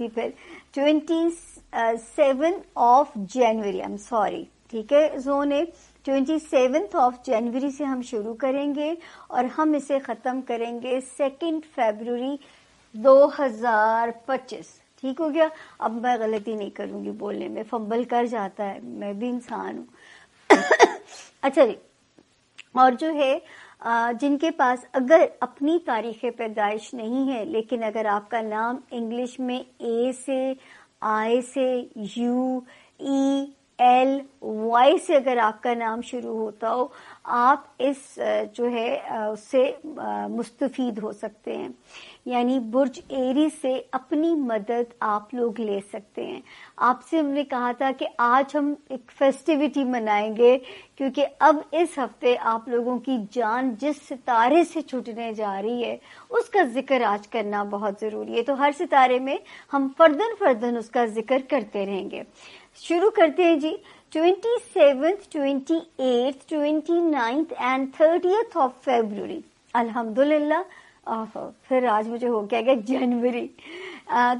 تھی پھر 27 جنوری، I'm sorry، ٹھیک ہے زون اے 27 جنوری سے ہم شروع کریں گے اور ہم اسے ختم کریں گے 2 فیبروری 2025. ٹھیک ہو گیا. اب میں غلطی نہیں کروں گی بولنے میں، فمبل کر جاتا ہے، میں بھی انسان ہوں. اچھا جی، اور جو ہے جن کے پاس اگر اپنی تاریخ پیدائش نہیں ہے لیکن اگر آپ کا نام انگلش میں اے سے، آئی سے، یو، ای، ایل، وائی سے اگر آپ کا نام شروع ہوتا ہو، آپ اس جو ہے اس سے مستفید ہو سکتے ہیں. یعنی برج ایریز سے اپنی مدد آپ لوگ لے سکتے ہیں. آپ سے ہم نے کہا تھا کہ آج ہم ایک فیسٹیوٹی منائیں گے کیونکہ اب اس ہفتے آپ لوگوں کی جان جس ستارے سے چھوٹنے جا رہی ہے اس کا ذکر آج کرنا بہت ضروری ہے. تو ہر ستارے میں ہم فردن اس کا ذکر کرتے رہیں گے. شروع کرتے ہیں جی. 27th 28th 29th and 30th of February. الحمدللہ. پھر آج مجھے ہو گیا کہ جنوری.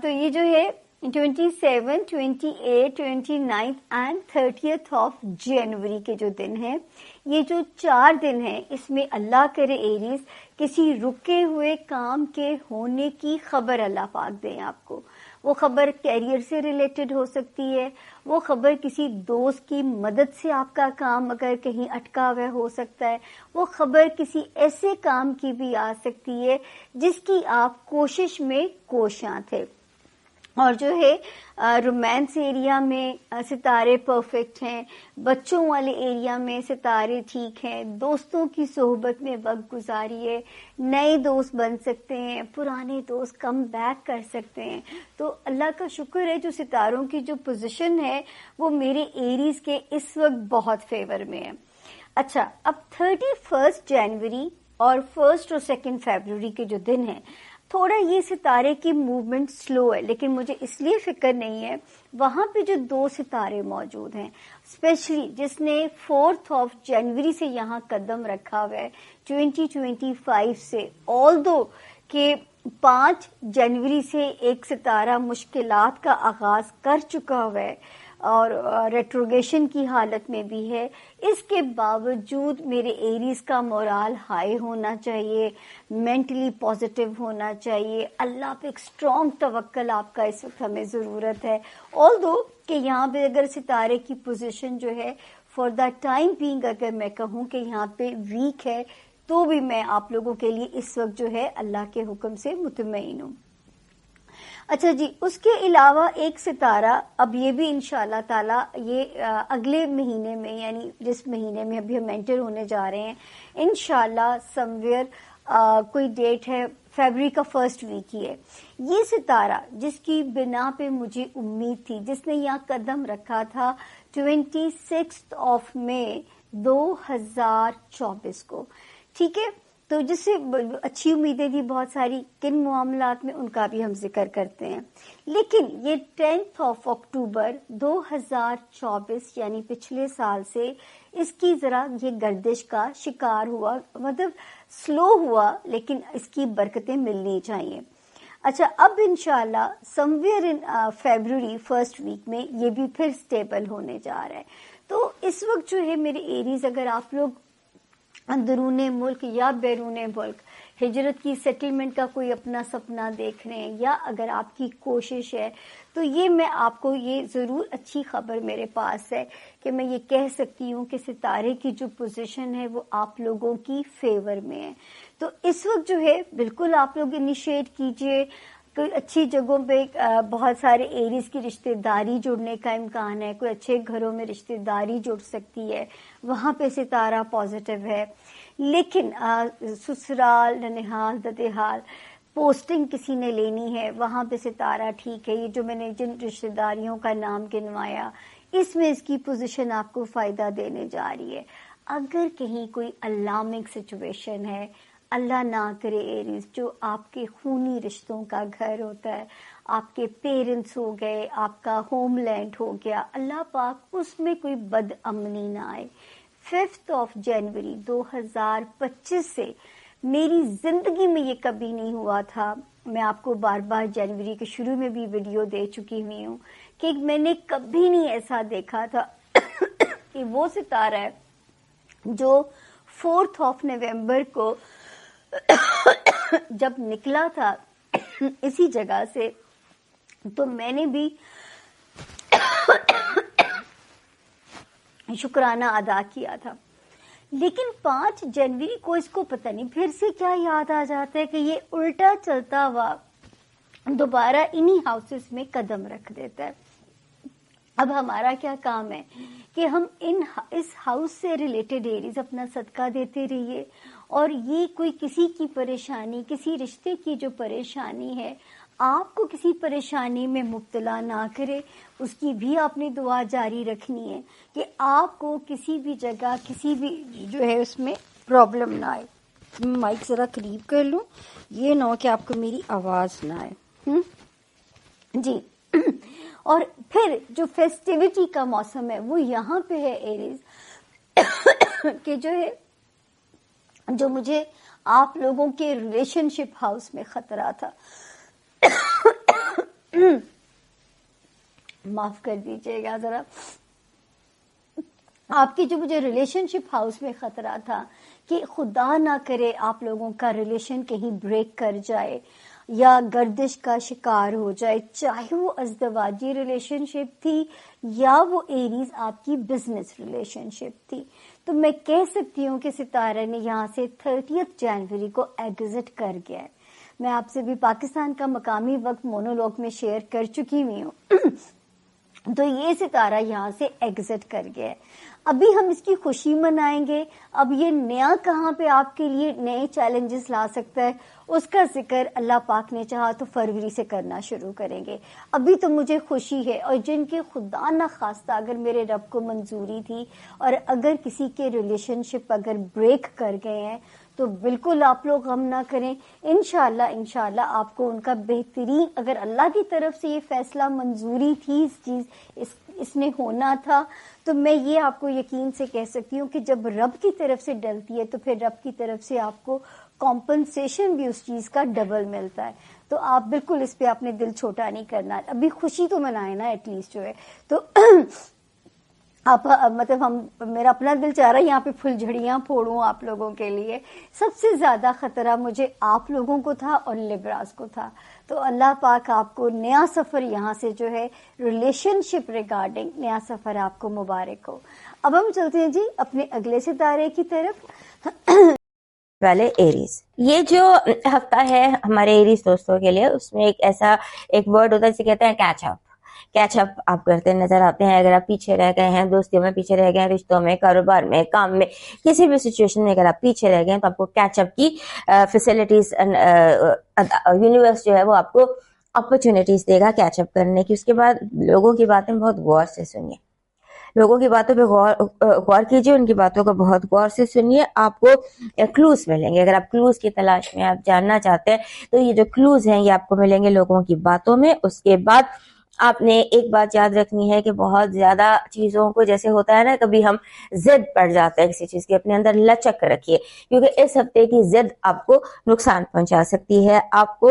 تو یہ جو ہے 27 28 29 and 30th of جنوری کے جو دن ہیں، یہ جو 4 دن ہیں اس میں اللہ کرے ایریز کسی رکے ہوئے کام کے ہونے کی خبر اللہ پاک دیں آپ کو. وہ خبر کیریئر سے ریلیٹڈ ہو سکتی ہے، وہ خبر کسی دوست کی مدد سے آپ کا کام اگر کہیں اٹکا ہوا ہو سکتا ہے، وہ خبر کسی ایسے کام کی بھی آ سکتی ہے جس کی آپ کوشش میں کوشاں تھے. اور جو ہے رومانس ایریا میں ستارے پرفیکٹ ہیں، بچوں والے ایریا میں ستارے ٹھیک ہیں، دوستوں کی صحبت میں وقت گزاریے، نئے دوست بن سکتے ہیں، پرانے دوست کم بیک کر سکتے ہیں. تو اللہ کا شکر ہے جو ستاروں کی جو پوزیشن ہے وہ میرے ایریز کے اس وقت بہت فیور میں ہے. اچھا، اب 31 جنوری اور 1 اور 2 فیبروری کے جو دن ہیں، تھوڑا یہ ستارے کی موومنٹ سلو ہے، لیکن مجھے اس لیے فکر نہیں ہے، وہاں پہ جو 2 ستارے موجود ہیں، اسپیشلی جس نے 4 جنوری سے یہاں قدم رکھا ہوا ہے 2025 سے، آلدو کہ 5 جنوری سے ایک ستارہ مشکلات کا آغاز کر چکا ہوا ہے اور ریٹروگیشن کی حالت میں بھی ہے، اس کے باوجود میرے ایریز کا مورال ہائی ہونا چاہیے، مینٹلی پازیٹیو ہونا چاہیے. اللہ پہ ایک اسٹرانگ توکل آپ کا اس وقت ہمیں ضرورت ہے. آلدو کہ یہاں پہ اگر ستارے کی پوزیشن جو ہے فار دا ٹائم بینگ اگر میں کہوں کہ یہاں پہ ویک ہے، تو بھی میں آپ لوگوں کے لیے اس وقت جو ہے اللہ کے حکم سے مطمئن ہوں. اچھا جی، اس کے علاوہ ایک ستارہ اب یہ بھی انشاءاللہ تعالی یہ اگلے مہینے میں، یعنی جس مہینے میں ابھی ہم انٹر ہونے جا رہے ہیں انشاءاللہ سمویئر کوئی ڈیٹ ہے فیبرری کا فرسٹ ویک ہی ہے. یہ ستارہ جس کی بنا پہ مجھے امید تھی، جس نے یہاں قدم رکھا تھا 26 مئی 2024 کو، ٹھیک ہے، تو جس سے اچھی امیدیں تھی بہت ساری کن معاملات میں، ان کا بھی ہم ذکر کرتے ہیں. لیکن یہ 10 اکتوبر 2024 یعنی پچھلے سال سے اس کی ذرا یہ گردش کا شکار ہوا، مطلب سلو ہوا، لیکن اس کی برکتیں ملنی چاہیے. اچھا، اب انشاءاللہ سمویئر ان فیبروری فرسٹ ویک میں یہ بھی پھر سٹیبل ہونے جا رہا ہے. تو اس وقت جو ہے میرے ایریز، اگر آپ لوگ اندرون ملک یا بیرون ملک ہجرت کی سیٹلمنٹ کا کوئی اپنا سپنا دیکھ رہے ہیں، یا اگر آپ کی کوشش ہے، تو یہ میں آپ کو یہ ضرور اچھی خبر میرے پاس ہے کہ میں یہ کہہ سکتی ہوں کہ ستارے کی جو پوزیشن ہے وہ آپ لوگوں کی فیور میں ہے. تو اس وقت جو ہے بالکل آپ لوگ انیشیٹ کیجئے. کوئی اچھی جگہوں پہ بہت سارے ایریز کی رشتہ داری جڑنے کا امکان ہے، کوئی اچھے گھروں میں رشتہ داری جڑ سکتی ہے، وہاں پہ ستارہ پازیٹیو ہے. لیکن سسرال، ننہال، ددہال، پوسٹنگ کسی نے لینی ہے، وہاں پہ ستارہ ٹھیک ہے. یہ جو میں نے جن رشتہ داریوں کا نام گنوایا، اس میں اس کی پوزیشن آپ کو فائدہ دینے جا رہی ہے. اگر کہیں کوئی الارمنگ سچویشن ہے، اللہ نہ کرے ایریز، جو آپ کے خونی رشتوں کا گھر ہوتا ہے، آپ کے پیرنٹس ہو گئے، آپ کا ہوم لینڈ ہو گیا، اللہ پاک اس میں کوئی بد امنی نہ آئے. 5 جنوری 2025 سے میری زندگی میں یہ کبھی نہیں ہوا تھا میں آپ کو بار بار جنوری کے شروع میں بھی ویڈیو دے چکی ہوئی ہوں کہ میں نے کبھی نہیں ایسا دیکھا تھا کہ وہ ستارہ ہے جو 4 نومبر کو جب نکلا تھا اسی جگہ سے، تو میں نے بھی شکرانہ ادا کیا تھا. لیکن 5 جنوری کو اس کو پتہ نہیں پھر سے کیا یاد آ جاتا ہے کہ یہ الٹا چلتا ہوا دوبارہ انہی ہاؤسز میں قدم رکھ دیتا ہے. اب ہمارا کیا کام ہے کہ ہم اس ہاؤس سے ریلیٹڈ ایریز اپنا صدقہ دیتے رہیے، اور یہ کوئی کسی کی پریشانی، کسی رشتے کی جو پریشانی ہے آپ کو کسی پریشانی میں مبتلا نہ کرے، اس کی بھی آپ نے دعا جاری رکھنی ہے کہ آپ کو کسی بھی جگہ کسی بھی جو ہے اس میں پرابلم نہ آئے. مائک ذرا قریب کر لوں، یہ نہ ہو کہ آپ کو میری آواز نہ آئے. جی اور پھر جو فیسٹیوٹی کا موسم ہے وہ یہاں پہ ہے ایریز کہ جو ہے جو مجھے آپ لوگوں کے ریلیشن شپ ہاؤس میں خطرہ تھا، معاف کر دیجیے گا ذرا، آپ کی جو مجھے ریلیشن شپ ہاؤس میں خطرہ تھا کہ خدا نہ کرے آپ لوگوں کا ریلیشن کہیں بریک کر جائے یا گردش کا شکار ہو جائے، چاہے وہ ازدواجی ریلیشن شپ تھی یا وہ ایریز آپ کی بزنس ریلیشن شپ تھی. تو میں کہہ سکتی ہوں کہ ستارہ نے یہاں سے 30 جنوری کو ایگزٹ کر گیا ہے. میں آپ سے بھی پاکستان کا مقامی وقت مونولوگ میں شیئر کر چکی ہوئی ہوں. تو یہ ستارہ یہاں سے ایگزٹ کر گیا ہے. ابھی ہم اس کی خوشی منائیں گے. اب یہ نیا کہاں پہ آپ کے لیے نئے چیلنجز لا سکتا ہے اس کا ذکر اللہ پاک نے چاہا تو فروری سے کرنا شروع کریں گے. ابھی تو مجھے خوشی ہے، اور جن کے خدا نہ خواستہ اگر میرے رب کو منظوری تھی اور اگر کسی کے ریلیشن شپ اگر بریک کر گئے ہیں تو بالکل آپ لوگ غم نہ کریں. انشاءاللہ آپ کو ان کا بہترین، اگر اللہ کی طرف سے یہ فیصلہ منظوری تھی، اس چیز اس نے ہونا تھا، تو میں یہ آپ کو یقین سے کہہ سکتی ہوں کہ جب رب کی طرف سے ڈلتی ہے تو پھر رب کی طرف سے آپ کو کمپنسیشن بھی اس چیز کا ڈبل ملتا ہے. تو آپ بالکل اس پہ اپنے دل چھوٹا نہیں کرنا. ابھی خوشی تو منائے نا ایٹ لیسٹ جو ہے. تو آپ مطلب میرا اپنا دل چاہ رہا ہے یہاں پہ پھل جھڑیاں پھوڑوں آپ لوگوں کے لیے. سب سے زیادہ خطرہ مجھے آپ لوگوں کو تھا اور لبراس کو تھا. تو اللہ پاک آپ کو نیا سفر یہاں سے جو ہے ریلیشن شپ ریگارڈنگ نیا سفر آپ کو مبارک ہو. اب ہم چلتے ہیں جی اپنے اگلے ستارے کی طرف. والے ایریز. یہ جو ہفتہ ہے ہمارے ایریز دوستوں کے لیے، اس میں ایک ورڈ ہوتا ہے جسے کہتے ہیں کیچ اپ. کیچ اپ آپ کرتے نظر آتے ہیں. اگر آپ پیچھے رہ گئے ہیں دوستیوں میں، پیچھے رہ گئے ہیں رشتوں میں، کاروبار میں، کام میں، کسی بھی سچویشن میں اگر آپ پیچھے رہ گئے ہیں تو آپ کو کیچ اپ کی فیسلٹیز یونیورس جو ہے وہ آپ کو اپرچونٹیز دے گا کیچ اپ کرنے کی. اس کے بعد لوگوں کی باتیں بہت غور سے سنیے، لوگوں کی باتوں پہ غور کیجیے، ان کی باتوں کو بہت غور سے سنیے. آپ کو کلوز ملیں گے. اگر آپ کلوز کی تلاش میں آپ جاننا چاہتے ہیں تو یہ جو کلوز ہیں یہ آپ کو ملیں گے لوگوں کی باتوں میں. اس کے بعد آپ نے ایک بات یاد رکھنی ہے کہ بہت زیادہ چیزوں کو، جیسے ہوتا ہے نا کبھی ہم ضد پڑ جاتے ہیں کسی چیز کی، اپنے اندر لچک رکھیے، کیونکہ اس ہفتے کی ضد آپ کو نقصان پہنچا سکتی ہے. آپ کو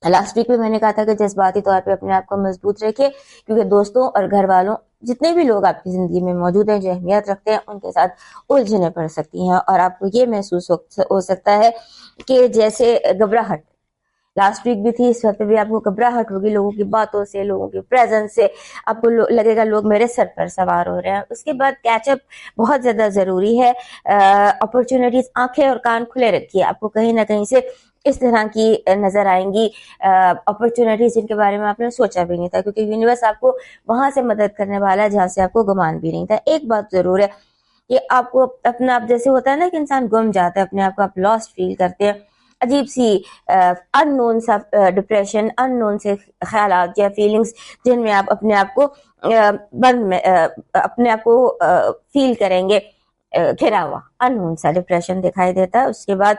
لاسٹ ویک میں نے کہا تھا کہ جذباتی طور پہ اپنے آپ کو مضبوط رکھے، کیونکہ دوستوں اور گھر والوں، جتنے بھی لوگ آپ کی زندگی میں موجود ہیں جو اہمیت رکھتے ہیں، ان کے ساتھ الجھنیں پڑ سکتی ہیں اور آپ کو یہ محسوس ہو سکتا ہے کہ جیسے گھبراہٹ لاسٹ ویک بھی تھی، اس وقت بھی آپ کو گھبراہٹ ہوگی لوگوں کی باتوں سے، لوگوں کی پریزنس سے. آپ کو لگے گا لوگ میرے سر پر سوار ہو رہے ہیں. اس کے بعد کیچ اپ بہت زیادہ ضروری ہے. اپرچونٹیز آنکھیں اور کان کھلے رکھیے. آپ کو کہیں نہ کہیں سے اس طرح کی نظر آئیں گی اپرچونٹیز جن کے بارے میں آپ نے سوچا بھی نہیں تھا، کیونکہ یونیورس آپ کو وہاں سے مدد کرنے والا ہے جہاں سے آپ کو گمان بھی نہیں تھا. ایک بات ضرور ہے کہ آپ کو اپنا آپ جیسے ہوتا ہے نا کہ انسان گم جاتا ہے اپنے آپ کو، آپ لاسٹ فیل کرتے ہیں، عجیب سی ان نون سا ڈپریشن، ان نون سے خیالات یا فیلنگز جن میں آپ اپنے آپ کو اپنے آپ کو فیل کریں گے گھرا ہوا، ان نون سا ڈپریشن دکھائی دیتا ہے. اس کے بعد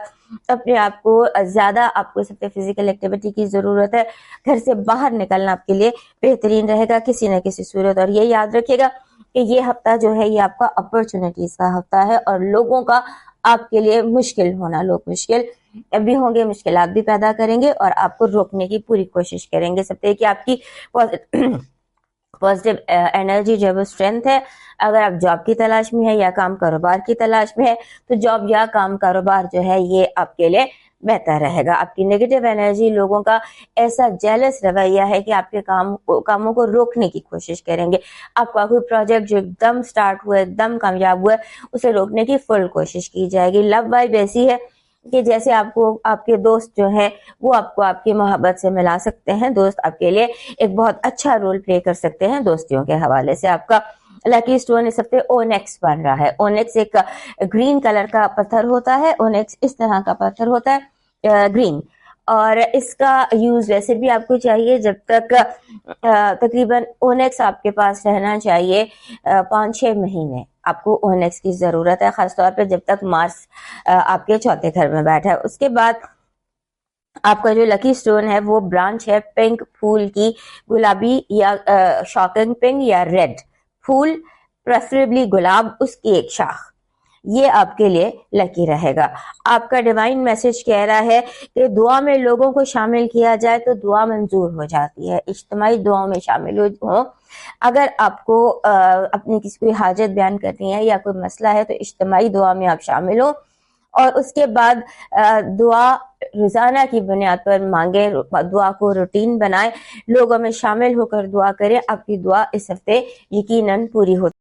اپنے آپ کو زیادہ، آپ کو سب فزیکل ایکٹیویٹی کی ضرورت ہے. گھر سے باہر نکلنا آپ کے لیے بہترین رہے گا کسی نہ کسی صورت. اور یہ یاد رکھیے گا کہ یہ ہفتہ جو ہے یہ آپ کا اپرچونٹیز کا ہفتہ ہے اور لوگوں کا آپ کے لیے مشکل ہونا، لوگ مشکل بھی ہوں گے، مشکلات بھی پیدا کریں گے اور آپ کو روکنے کی پوری کوشش کریں گے. سب کہ آپ کی پازیٹیو انرجی جو ہے وہ اسٹرینتھ ہے. اگر آپ جاب کی تلاش میں ہے یا کام کاروبار کی تلاش میں ہے تو جاب یا کام کاروبار جو ہے یہ آپ کے لیے بہتر رہے گا. آپ کی نیگیٹو انرجی، لوگوں کا ایسا جیلس رویہ ہے کہ آپ کے کاموں کو روکنے کی کوشش کریں گے. آپ کا کوئی پروجیکٹ جو ایک دم سٹارٹ ہوا ہے، ایک دم کامیاب ہوا ہے، اسے روکنے کی فل کوشش کی جائے گی. لو وائب ایسی ہے کہ جیسے آپ کو آپ کے دوست جو ہیں وہ آپ کو آپ کی محبت سے ملا سکتے ہیں. دوست آپ کے لیے ایک بہت اچھا رول پلے کر سکتے ہیں. دوستیوں کے حوالے سے آپ کا لکی اسٹون اس ہفتے اونیکس بن رہا ہے. اونیکس ایک گرین کلر کا پتھر ہوتا ہے. اونیکس اس طرح کا پتھر ہوتا ہے گرین، اور اس کا یوز ویسے بھی آپ کو چاہیے جب تک تقریباً اونیکس آپ کے پاس رہنا چاہیے 5-6 مہینے. آپ کو اونیکس کی ضرورت ہے، خاص طور پہ جب تک مارس آپ کے چوتھے گھر میں بیٹھا ہے. اس کے بعد آپ کا جو لکی سٹون ہے وہ برانچ ہے پنک پھول کی، گلابی یا شاکنگ پنک یا ریڈ پھول، پریفریبلی گلاب، اس کی ایک شاخ. یہ آپ کے لیے لکی رہے گا. آپ کا ڈیوائن میسج کہہ رہا ہے کہ دعا میں لوگوں کو شامل کیا جائے تو دعا منظور ہو جاتی ہے. اجتماعی دعاؤں میں شامل ہو. اگر آپ کو اپنی کسی کوئی حاجت بیان کرنی ہے یا کوئی مسئلہ ہے تو اجتماعی دعا میں آپ شامل ہو اور اس کے بعد دعا روزانہ کی بنیاد پر مانگیں، دعا کو روٹین بنائیں، لوگوں میں شامل ہو کر دعا کریں. آپ کی دعا اس ہفتے یقیناً پوری ہوتی